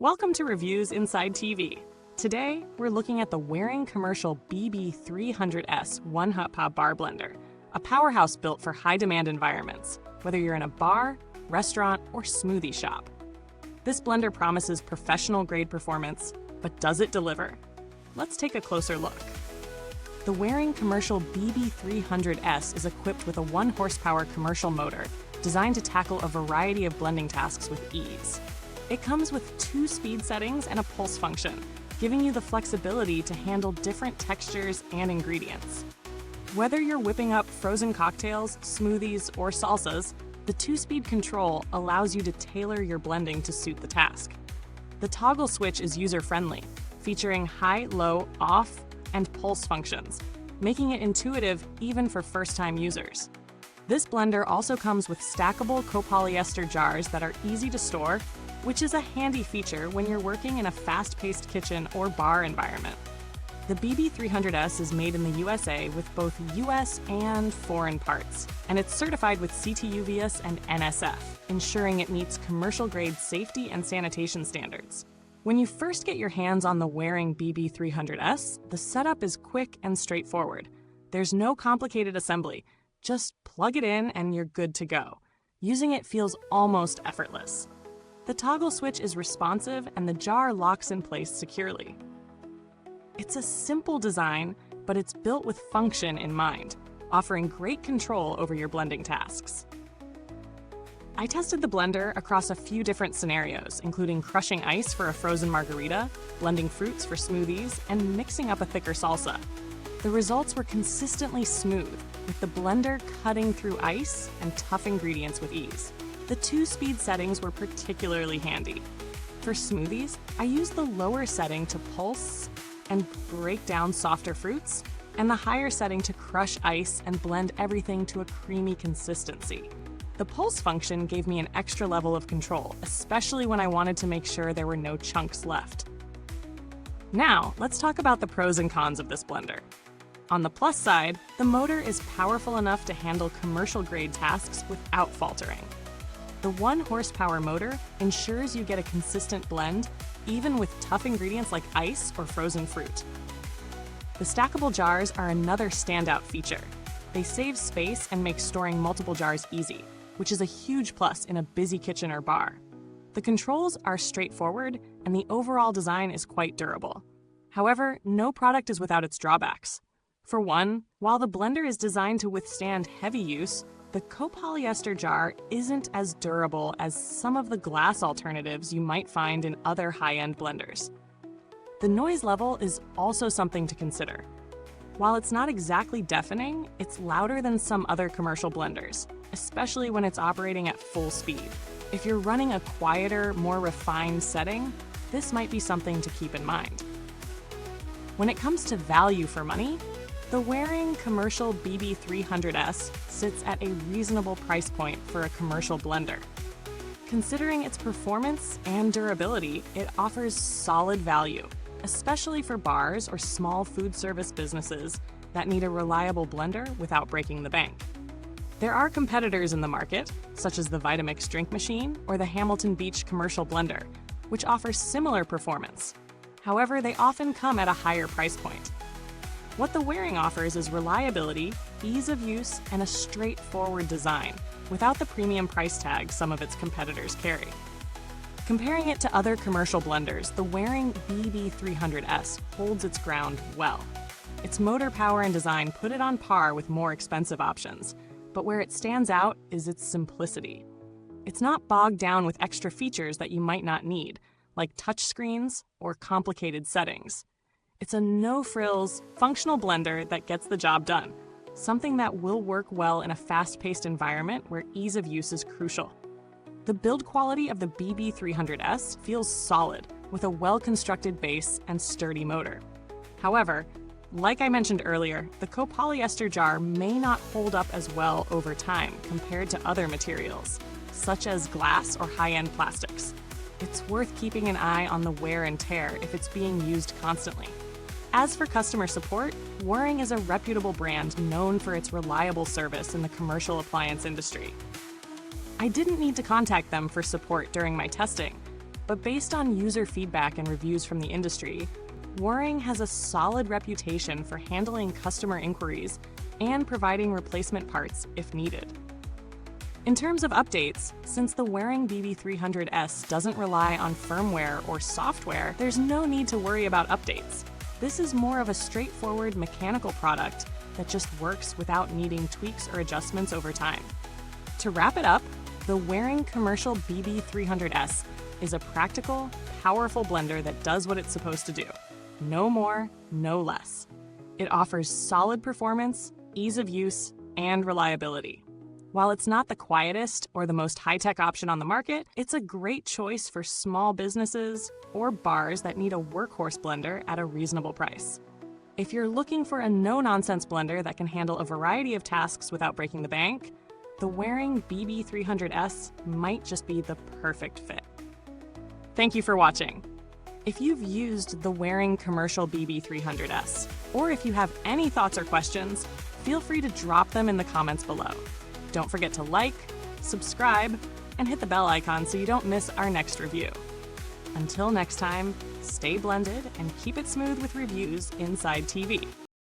Welcome to Reviews Inside TV. Today, we're looking at the Waring Commercial BB300S One Hot Pop Bar Blender, a powerhouse built for high-demand environments, whether you're in a bar, restaurant, or smoothie shop. This blender promises professional-grade performance, but does it deliver? Let's take a closer look. The Waring Commercial BB300S is equipped with a 1-horsepower commercial motor designed to tackle a variety of blending tasks with ease. It comes with 2 speed settings and a pulse function, giving you the flexibility to handle different textures and ingredients. Whether you're whipping up frozen cocktails, smoothies, or salsas, the 2-speed control allows you to tailor your blending to suit the task. The toggle switch is user-friendly, featuring high, low, off, and pulse functions, making it intuitive even for first-time users. This blender also comes with stackable copolyester jars that are easy to store, which is a handy feature when you're working in a fast-paced kitchen or bar environment. The BB300S is made in the USA with both US and foreign parts, and it's certified with CTUVS and NSF, ensuring it meets commercial-grade safety and sanitation standards. When you first get your hands on the Waring BB300S, the setup is quick and straightforward. There's no complicated assembly. Just plug it in and you're good to go. Using it feels almost effortless. The toggle switch is responsive and the jar locks in place securely. It's a simple design, but it's built with function in mind, offering great control over your blending tasks. I tested the blender across a few different scenarios, including crushing ice for a frozen margarita, blending fruits for smoothies, and mixing up a thicker salsa. The results were consistently smooth, with the blender cutting through ice and tough ingredients with ease. The 2-speed settings were particularly handy. For smoothies, I used the lower setting to pulse and break down softer fruits, and the higher setting to crush ice and blend everything to a creamy consistency. The pulse function gave me an extra level of control, especially when I wanted to make sure there were no chunks left. Now, let's talk about the pros and cons of this blender. On the plus side, the motor is powerful enough to handle commercial-grade tasks without faltering. The 1-horsepower motor ensures you get a consistent blend, even with tough ingredients like ice or frozen fruit. The stackable jars are another standout feature. They save space and make storing multiple jars easy, which is a huge plus in a busy kitchen or bar. The controls are straightforward, and the overall design is quite durable. However, no product is without its drawbacks. For one, while the blender is designed to withstand heavy use, the copolyester jar isn't as durable as some of the glass alternatives you might find in other high-end blenders. The noise level is also something to consider. While it's not exactly deafening, it's louder than some other commercial blenders, especially when it's operating at full speed. If you're running a quieter, more refined setting, this might be something to keep in mind. When it comes to value for money, the Waring Commercial BB300S sits at a reasonable price point for a commercial blender. Considering its performance and durability, it offers solid value, especially for bars or small food service businesses that need a reliable blender without breaking the bank. There are competitors in the market, such as the Vitamix drink machine or the Hamilton Beach commercial blender, which offer similar performance. However, they often come at a higher price point. What the Waring offers is reliability, ease of use, and a straightforward design, without the premium price tag some of its competitors carry. Comparing it to other commercial blenders, the Waring BB300S holds its ground well. Its motor power and design put it on par with more expensive options, but where it stands out is its simplicity. It's not bogged down with extra features that you might not need, like touchscreens or complicated settings. It's a no-frills, functional blender that gets the job done, something that will work well in a fast-paced environment where ease of use is crucial. The build quality of the BB300S feels solid, with a well-constructed base and sturdy motor. However, like I mentioned earlier, the copolyester jar may not hold up as well over time compared to other materials, such as glass or high-end plastics. It's worth keeping an eye on the wear and tear if it's being used constantly. As for customer support, Waring is a reputable brand known for its reliable service in the commercial appliance industry. I didn't need to contact them for support during my testing, But based on user feedback and reviews from the industry, Waring has a solid reputation for handling customer inquiries and providing replacement parts if needed. In terms of updates, since the Waring BB300S doesn't rely on firmware or software, there's no need to worry about updates. This is more of a straightforward mechanical product that just works without needing tweaks or adjustments over time. To wrap it up, the Waring Commercial BB300S is a practical, powerful blender that does what it's supposed to do. No more, no less. It offers solid performance, ease of use, and reliability. While it's not the quietest or the most high-tech option on the market, it's a great choice for small businesses or bars that need a workhorse blender at a reasonable price. If you're looking for a no-nonsense blender that can handle a variety of tasks without breaking the bank, the Waring BB300S might just be the perfect fit. Thank you for watching. If you've used the Waring Commercial BB300S, or if you have any thoughts or questions, feel free to drop them in the comments below. Don't forget to like, subscribe, and hit the bell icon so you don't miss our next review. Until next time, stay blended and keep it smooth with Reviews Inside TV.